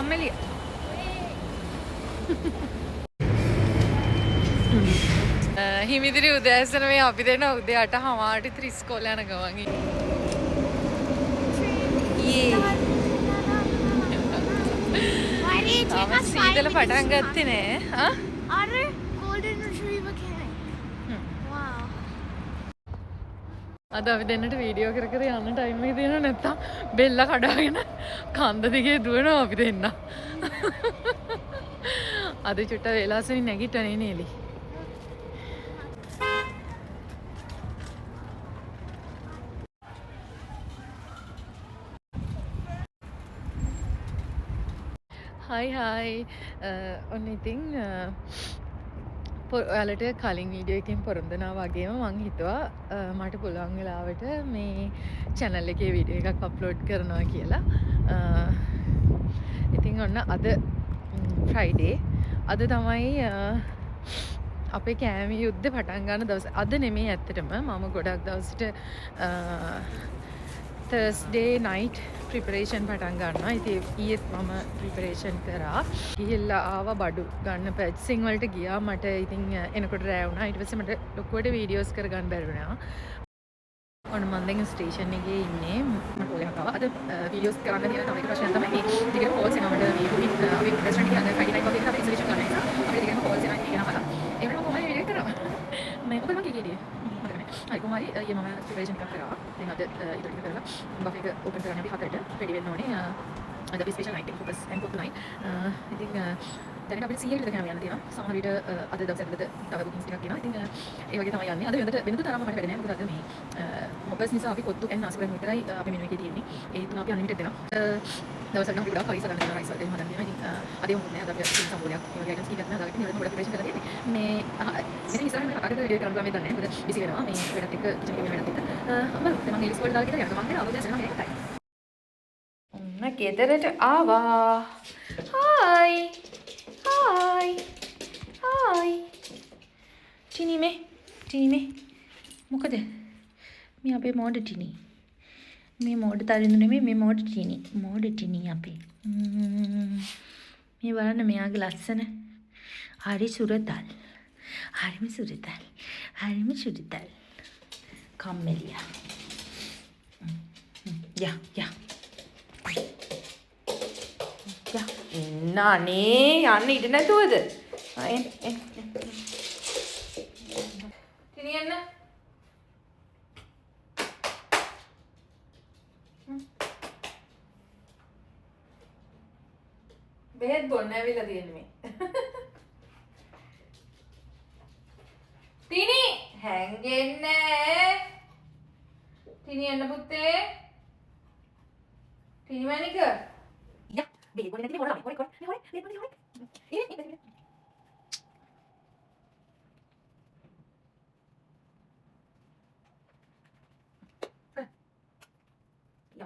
කම්මැලිය. හිමිදිරි උදෑසන මේ අපි දෙන උදේ 8:00ට ඉස්කෝල යන ගමන්. සීතල පටන් ගත්තේ නෑ. අර golden retriever කෙනෙක්. wow. අද අපි දෙන්නට වීඩියෝ කර කර යන්න ටයිම් එක තියෙනවා නැත්තම් බෙල්ල කඩාගෙන කන්ද දිගේ දුවනවා අපි දෙන්න. අද චුට්ට වෙලාසෙන් නැගිටනේ නේලි. හයි ඔන්න ඉතින් ඔයාලට කලින් වීඩියෝ එකෙන් පොරොන්දනා වගේම මං හිතුවා මට පුළුවන් වෙලාවට මේ channel එකේ වීඩියෝ එකක් අප්ලෝඩ් කරනවා කියලා. ඉතින් ඔන්න අද ෆ්‍රයිඩේ අද තමයි අපේ කෑමි යුද්ධ පටන් ගන්න දවස. අද නෙමෙයි ඇත්තටම මම ගොඩක් දවසට Thursday night preparation පටන් ගන්නවා. ඉතින් ඊයේත් මම preparation කරා. ගිහිල්ලා ආවා බඩු ගන්න purchasing වලට ගියා. මට ඉතින් එනකොට රෑ වුණා. ඊට පස්සේ මට ලොකුවට videos කරගන්න බැරි වුණා. ඔන්න මම දැන් ස්ටේෂන් එකේ ඉන්නේ. මට ඔය හකව අද videos කරන්න තියෙන තව එක ප්‍රශ්නයක් තමයි මේ දිගට calls එනවා. මට මේ පුමින් අපි restaurant එකේ අද Friday night coffee එකට අපි reservation කරන්න නිසා අපිට දිගටම calls එනවා. ඉතින් එනවා මම. ඒකට මම කොහොමද video කරා? මම ඔබ මගේ කීයේදී හරි කොහොමයි ඊයේ මම ප්‍රිපරේෂන් එකක් කරා. දැන් අද ඉතින් කරලා බෆේ එක ඕපන් කරන්න අපි 7ට රෙඩි වෙන්න ඕනේ. අද අපි ස්පෙෂල් නයිට් එක ෆෝකස් and cook tonight. ඉතින් දැන් අපිට CL එකට යන්න තියෙනවා. සමහර විට අද දවස් ඇතුළත තව බුකින්ස් ටිකක් එනවා. ඉතින් ඒ වගේ තමයි යන්නේ. අද වෙනද තරම මට වැඩ නැහැ. මොකද අද මේ මොකස් නිසා අපි කොත්තු and නාස්පරන් විතරයි අපේ මෙනු එකේ තියෙන්නේ. ඒ තුන අපි අන්ලිමිටඩ් දෙනවා. දවසක් නම් අපි ගොඩක් හරිස ගන්න තියෙනවා. රයිස් වලට හදන්න තියෙනවා. ඉතින් අද යමුත් නෑ. අද අපි සම්පූර්ණයක් ඒ වගේ අයිටම්ස් ටිකක් නේද. ඉතින් ගොඩක් ප්‍රිපරේෂන් කරලා තියෙන්නේ. මේ ඉතින් ඉස්සරහින් මම අකට වීඩියෝ කරන්න බෑ දන්නේ නැහැ. මොකද බිසි වෙනවා. මේ වැඩත් එක්ක කිචන් එකේ වැඩත් එක්ක. මම ඉංග්‍රීසි වල දාලා කියලා යනවා. මම අවුරුදු 9 එකයි. ඔන්න ගෙදරට ආවා. හායි. ටිනි මේ මොකද මේ අපේ මෝඩ ටිනි මේ මෝඩ තරිඳු නෙමෙයි මේ මෝඩ ටිනි අපේ මේ බලන්න මෙයාගේ ලස්සන හරිම සුරතල් කම්මැලියා යා නානේ යන්න ඉඩ නැතුවද එන්න ටිනියන්න බෙහෙත් බොන්න ඇවිල්ලා තියෙන්නේ මේ ටිනි හැංගෙන්නේ ටිනියන්න පුතේ ටිනි මණික Beli boleh nanti boleh boleh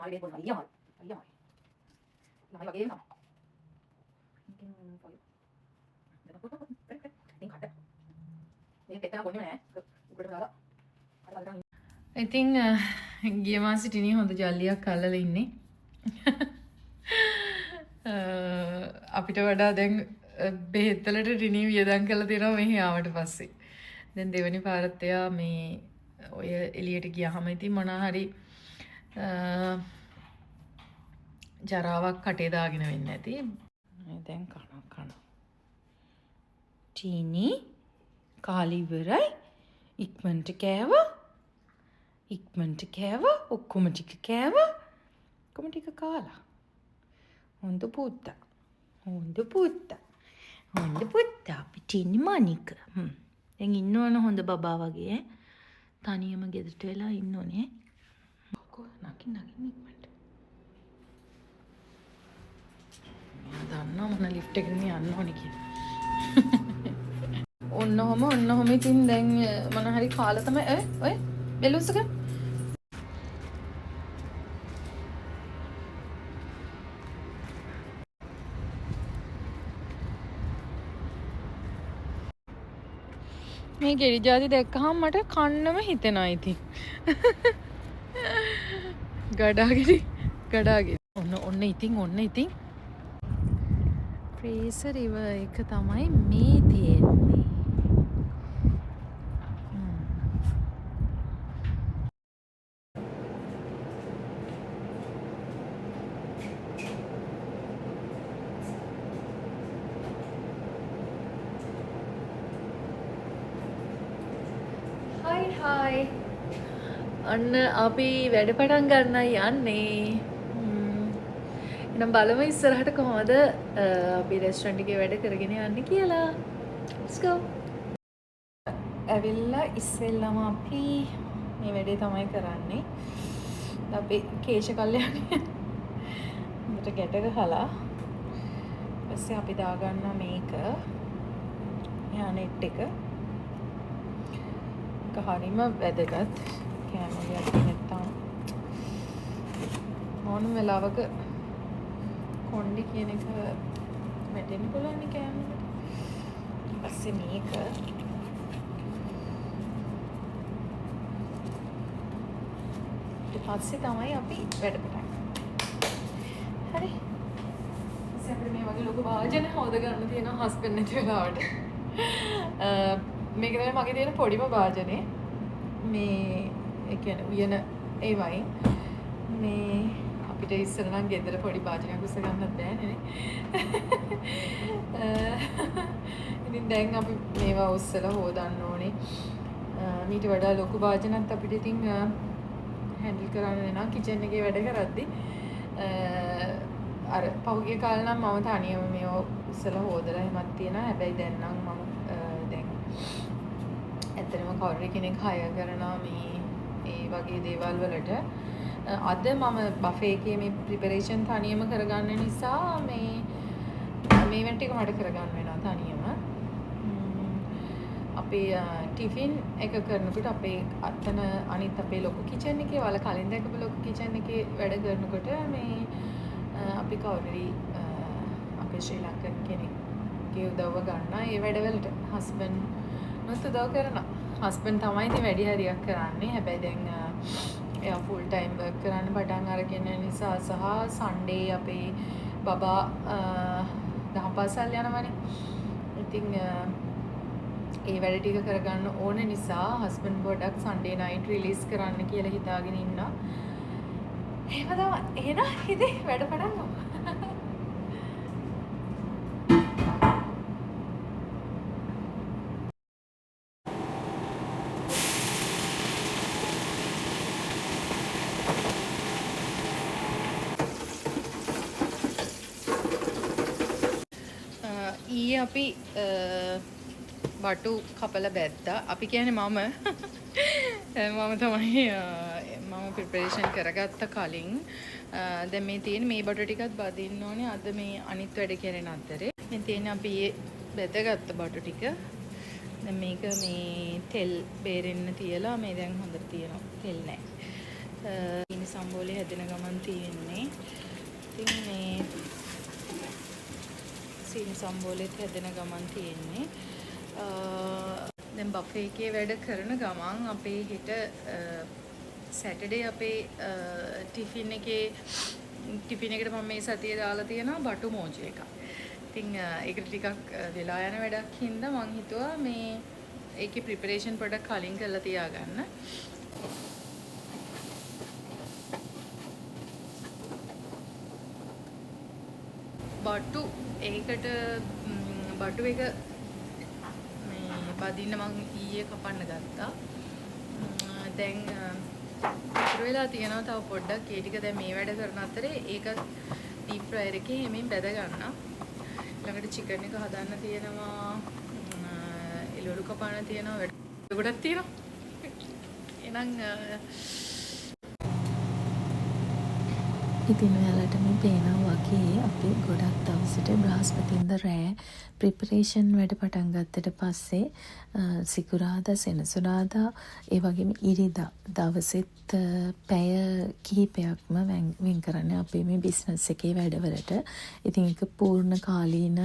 ini yang ada boleh yang lagi sama mungkin ini kada ini kita boleh nih udah ada I think ගිය මාසේ ටිනි හොඳ ජල්ලියක් අල්ලලා ඉන්නේ අපිට වඩා දැන් බෙහෙත්වලට ටිනි වියදම් කරලා තියෙනවා මෙහි ආවට පස්සේ. දැන් දෙවෙනි පාරත් එයා මේ ඔය එළියට ගියාම ඉතින් මොනවා හරි ජරාවක් කටේ දාගෙන වෙන්නේ නැති. දැන් කන. ටිනි කාලි ඉවරයි. ඉක්මනට කෑවා. ඔක්කොම ටික කෑවා. ඔක්කොම ටික කාලා. හොඳ පුත්තා අපි ටිනි මණික දැන් ඉන්නවන හොඳ බබා වගේ තනියම ගෙදරට වෙලා ඉන්න ඕනේ නකින් ඉක්මනට මම දන්නවා මොන ලිෆ්ට් එකකින් යන්න ඕනේ කියලා ඔන්නෝම ඉතින් දැන් මොන හරි කාලා තමයි ඔය බෙලුස්සක මේ ගෙඩි ජාති දැක්කහම මට කන්නම හිතෙනවා ඉතින්. ගඩාගෙඩි. ඔන්න ඉතින් ප්‍රේසර් ඉව එක තමයි මේ තියෙන්නේ. හයි අන්න අපි වැඩ පටන් ගන්නයි යන්නේ. එනම් බලමු ඉස්සරහට කොහොමද අපි රෙස්ටොරන්ට් එකේ වැඩ කරගෙන යන්නේ කියලා. Let's go. ඇවිල්ලා ඉස්සෙල්ලාම අපි මේ වැඩේ තමයි කරන්නේ. අපි කේශ කල්යන්නේ. මෙතන ගැට ගහලා ඊපස්සේ අපි දාගන්නවා මේක. එහා නෙට් එක. හරිම වැදගත් කැමලියක් නැත්තම් ඕනම වෙලාවක කොණ්ඩි කියන එක වැටෙන්න පුළුවන් නේ කැමලියට. ඊපස්සේ මේක ඊට පස්සේ තමයි අපි වැඩ පටන් ගන්න. හරි. ඉතින් අපිට මේ වගේ ලොකු වාදන හොද ගන්න තියෙනවා හස්බන්ඩ් නැති වෙලාවට. මේක තමයි මගේ තියෙන පොඩිම වාදනේ. මේ ඒ කියන්නේ උයන ඒ වයින් මේ අපිට ඉස්සර නම් ගෙදර පොඩි වාදනයක් උස්ස ගන්නත් බෑනේ නේ. ඉතින් දැන් අපි මේවා උස්සලා හොදන්න ඕනේ. මීට වඩා ලොකු වාදනක් අපිට ඉතින් හැන්ඩල් කරන්න වෙනවා කිචන් එකේ වැඩ කරද්දි. අර පහුගිය කාලේ නම් මම තනියම මේව උස්සලා හොදලා එහෙමත් තියෙනවා. හැබැයි දැන් නම් මම ඇත්තටම කවුරු කෙනෙක් හය කරනවා මේ ඒ වගේ දේවල් වලට. අද මම බෆේ එකේ මේ ප්‍රිපරේෂන් තනියම කරගන්න නිසා මේ ඉවෙන්ට් එක මට කරගන්න වෙනවා තනියම. අපේ ටිෆින් එක කරනකොට අපේ අතන අනිත් අපේ ලොකු කිචන් එකේ වල කලින් දැකපු ලොකු කිචන් එකේ වැඩ කරනකොට මේ අපි කවුරුරි අපේ ශ්‍රී ලංකන් කෙනෙක්ගේ උදව්ව ගන්නවා ඒ වැඩවලට. හස්බන්ඩ් නොත් උදව් කරනවා. හස්බන්ඩ් තමයි ඉතින් වැඩි හරියක් කරන්නේ. හැබැයි දැන් එයා ෆුල් ටයිම් වර්ක් කරන්න පටන් අරගෙන නිසා සහ සන්ඩේ අපේ බබා දහම් පාසල් යනවනේ. ඉතින් ඒ වැඩ ටික කරගන්න ඕන නිසා හස්බන්ඩ් පොඩක් සන්ඩේ නයිට් රිලීස් කරන්න කියලා හිතාගෙන ඉන්නවා. එහෙම තමයි. එහෙනම් ඉතින් වැඩ පටන් ගමු. ඊයේ අපි බටු කපල බැද්දා. අපි කියන්නේ මම තමයි මම ප්‍රිපරේෂන් කරගත්ත කලින්. දැන් මේ තියෙන මේ බටු ටිකත් බදින්න ඕනේ. අද මේ අනිත් වැඩ කරන අතරේ මේ තියෙන අපි බෙදගත්ත බටු ටික. දැන් මේක මේ තෙල් බේරෙන්න තියලා මේ දැන් හොඳට තියෙනවා. තෙල් නැහැ. ඉනි සම්බෝලේ හැදෙන ගමන් තියෙන්නේ. ඉතින් මේ සීනි සම්බෝලෙත් හැදෙන ගමන් තියෙන්නේ. දැන් බෆේ එකේ වැඩ කරන ගමන් අපේ හෙට සැටර්ඩේ අපේ ටිෆින් එකට මම මේ සතියේ දාලා තියෙනවා බටු මෝජු එකක්. ඉතින් ඒකට ටිකක් වෙලා යන වැඩක් හින්දා මං හිතුවා මේ ඒකේ ප්‍රිපරේෂන් පොඩක් කලින් කරලා තියාගන්න. බටු ඒකට බටු එක මේ බදින්න මං ඊයේ කපන්න ගත්තා. දැන් ඉතුරු වෙලා තියෙනවා තව පොඩ්ඩක්. ඒ ටික දැන් මේ වැඩ කරන අතරේ ඒක ඩීප් ෆ්‍රයර් එකේ හැමින් බැද ගන්නවා. ළඟට චිකන් එක හදන්න තියෙනවා. එළවලු කපන්න තියෙනවා. වැඩ ගොඩක් තියෙනවා. එහෙනම් ඉතින් ඔයාලට මේ පේනවා වගේ අපි ගොඩක් දවසට බ්‍රහස්පතින්දා රෑ ප්‍රිපරේෂන් වැඩ පටන් ගත්තට පස්සේ සිකුරාදා සෙනසුරාදා ඒ වගේම ඉරිදා දවසෙත් පැය කිහිපයක්ම වෙන් කරන්නේ අපේ මේ බිස්නස් එකේ වැඩවලට. ඉතින් ඒක පූර්ණ කාලීන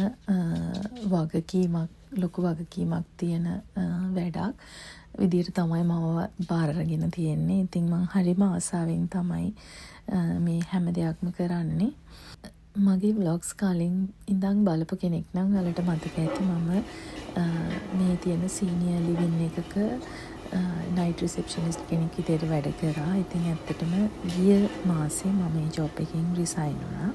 වගකීමක්, ලොකු වගකීමක් තියෙන වැඩක් විදියට තමයි මම බාර අරගෙන තියෙන්නේ. ඉතින් මම හරිම ආසාවෙන් තමයි මේ හැම දෙයක්ම කරන්නේ. මගේ ව්ලොග්ස් කලින් ඉඳන් බලපු කෙනෙක් නම් ඔයාලට මතක ඇති මම මේ තියෙන සීනියර් ලිවින් එකක නයිට් රිසෙප්ෂනිස්ට් කෙනෙක් විදියට වැඩ කරා. ඉතින් ඇත්තටම ගිය මාසේ මම මේ ජොබ් එකෙන් රිසයින් වුණා.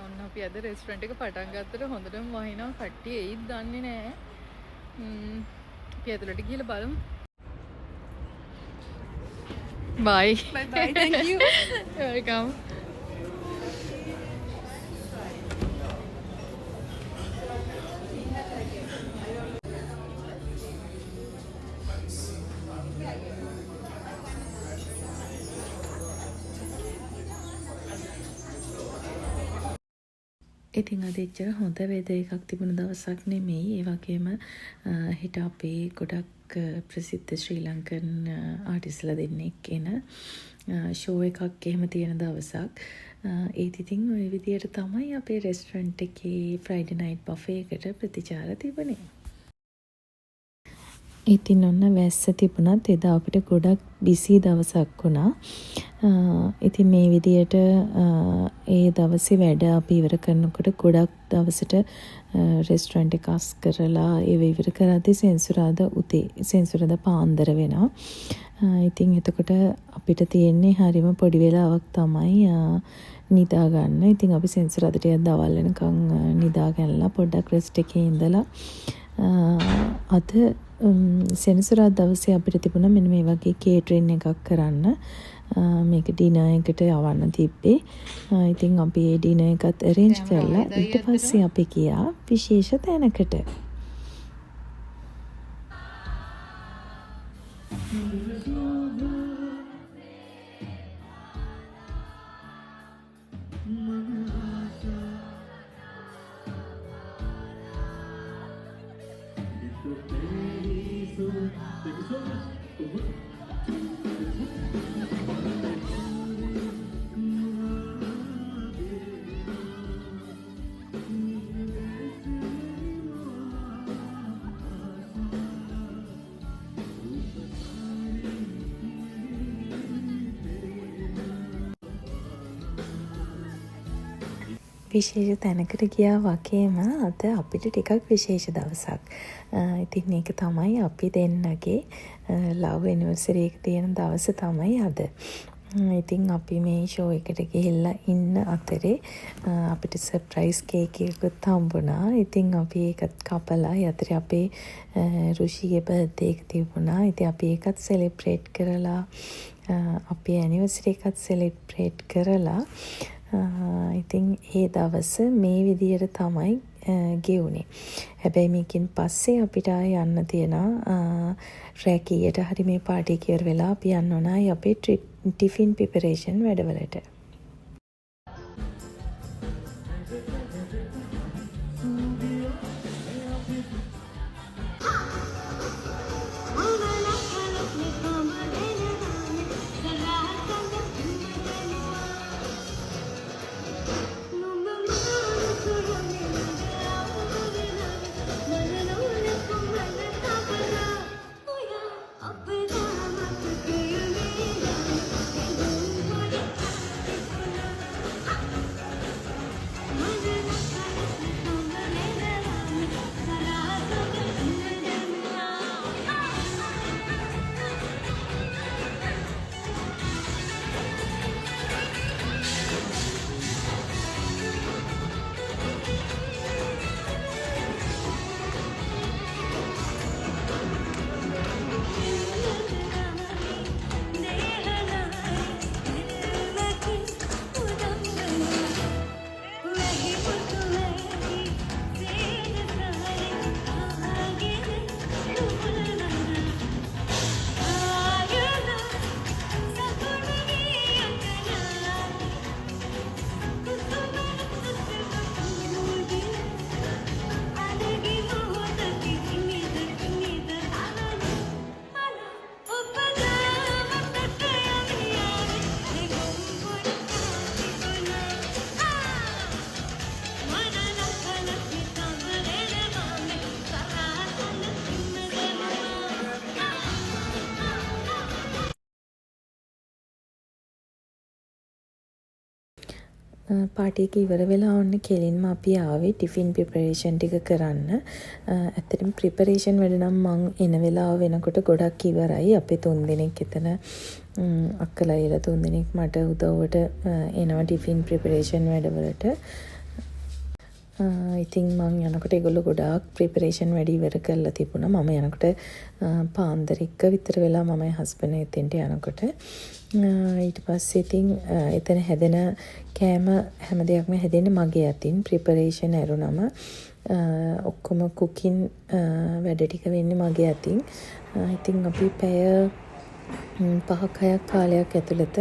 ඔන්න අපි අද රෙස්ටුරන්ට් එක පටන් ගත්තට හොඳටම වහිනවා. කට්ටිය එයිද දන්නේ නැහැ. අපි ඇතුළට ගිහලා බලමු. Bye. Bye bye. Thank you. Welcome. ඉතින් අද එච්චර හොඳ වෙද එකක් තිබුණ දවසක් නෙමෙයි. ඒ වගේම හිට අපේ ගොඩක් ප්‍රසිද්ධ ශ්‍රී ලංකන් ආටිස්ලා දෙන්නෙක් එන ෂෝ එකක් එහෙම තියෙන දවසක්. ඒත් ඉතින් ওই විදියට තමයි අපේ රෙස්ටුරන්ට් එකේ ෆ්‍රයිඩේ නයිට් බෆේ එකට ප්‍රතිචාර තිබුණේ. ඉතින් ඔන්න වැස්ස තිබුණත් එදා අපිට ගොඩක් බිසි දවසක් වුණා. ඉතින් මේ විදියට ඒ දවසේ වැඩ අපි ඉවර කරනකොට ගොඩක් දවසට රෙස්ටුරන්ට් එක අස් කරලා ඒව ඉවර කරද්දී සෙන්සුරාදා පාන්දර වෙනවා. ඉතින් එතකොට අපිට තියෙන්නේ හරිම පොඩි වෙලාවක් තමයි නිදා ගන්න. ඉතින් අපි සෙන්සුරාදා ටිකක් දවල් වෙනකන් නිදා ගන්නලා පොඩ්ඩක් රෙස්ට් එකේ ඉඳලා අද සෙනසුරාදා දවසේ අපිට තිබුණා මෙන්න මේ වගේ කේටරින් එකක් කරන්න. මේක ඩිනර් එකට යවන්න තිබ්බේ. ඉතින් අපි ඒ ඩිනර් එකත් arrange කරලා ඊට පස්සේ අපි ගියා විශේෂ තැනකට. විශේෂ තැනකට ගියා වගේම අද අපිට ටිකක් විශේෂ දවසක්. ඉතින් ඒක තමයි අපි දෙන්නගේ ලව් ඇනිවර්සරි එක තියෙන දවස තමයි අද. ඉතින් අපි මේ ෂෝ එකට ගිහිල්ලා ඉන්න අතරේ අපිට සර්ප්‍රයිස් කේක් එකකුත් හම්බුණා. ඉතින් අපි ඒකත් කපලා යතරේ අපේ රුෂිගේ බර්ත්ඩේ එක තිබුණා. ඉතින් අපි ඒකත් සෙලිබ්‍රේට් කරලා අපේ ඇනිවර්සරි එකත් සෙලිබ්‍රේට් කරලා ඉතින් ඒ දවස මේ විදියට තමයි ගෙවුනේ. හැබැයි මේකෙන් පස්සේ අපිට යන්න තියෙනවා රැකියට හරි මේ පාටි එක ඉවර වෙලා අපි යන්න ඕනයි අපේ ටිෆින් ප්‍රිපරේෂන් වැඩවලට. පාටි එක ඉවර වෙලා ඔන්න කෙලින්ම අපි ආවේ ටිෆින් ප්‍රිපරේෂන් ටික කරන්න. ඇත්තටම ප්‍රිපරේෂන් වැඩ නම් මං එන වෙලාව වෙනකොට ගොඩක් ඉවරයි. අපේ 3 දෙනෙක් එතන අක්කලා ඊළ 3 දෙනෙක් මට උදව්වට එනවා ටිෆින් ප්‍රිපරේෂන් වැඩවලට. ඉතින් මං යනකොට ඒගොල්ලෝ ගොඩාක් ප්‍රිපරේෂන් වැඩ ඉවර කරලා තිබුණා. මම යනකොට පාන්දර 1 විතර වෙලා මමයි හස්බන්ඩ් එතෙන්ට යනකොට. ඊට පස්සේ ඉතින් එතන හැදෙන කෑම හැම දෙයක්ම හැදෙන්නේ මගේ අතින්. ප්‍රිපරේෂන් ඇරුණම ඔක්කොම කුකින් වැඩ ටික වෙන්නේ මගේ අතින්. ඉතින් අපි පැය 5-6 කාලයක් ඇතුළත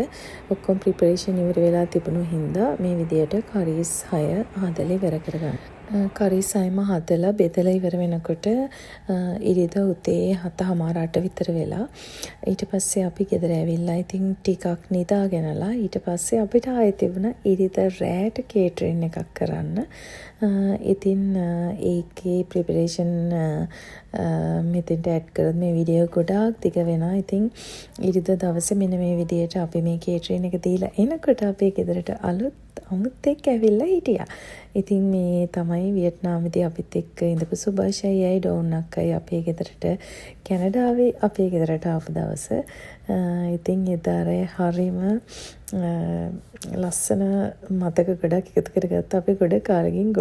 ඔක්කොම ප්‍රිපරේෂන් ඉවර වෙලා තිබුණු හින්දා මේ විදියට කරීස් 6 හදලා ඉවර කරගන්න. කරීස් 6ම හදලා බෙදලා ඉවර වෙනකොට ඉරිදා උදේ 7:00-8 විතර වෙලා. ඊට පස්සේ අපි ගෙදර ඇවිල්ලා ඉතින් ටිකක් නිදාගෙනලා ඊට පස්සේ අපිට ආයෙත් තිබුණා ඉරිදා රෑට කේටරින් එකක් කරන්න. ඉතින් ඒකේ ප්‍රිපරේෂන් මෙතෙන්ට ඇඩ් කරත් මේ වීඩියෝ ගොඩාක් දිග වෙනවා. ඉතින් ඉරිදා දවසේ මෙන්න මේ විදියට අපි මේ කේටරින් එක දීලා එනකොට අපේ ගෙදරට අමුත් එක්ක ඇවිල්ලා හිටියා. ඉතින් මේ තමයි වියට්නාමේදී අපිත් එක්ක ඉඳපු සුභාෂයයි ඩෝන් අක්කයි අපේ ගෙදරට කැනඩාවේ අපේ ගෙදරට ආපු දවස. ඉතින් එදාරේ හරිම ලස්සන මතක ගොඩක් එකතු කරගත්තා අපි ගොඩ කාලෙකින්.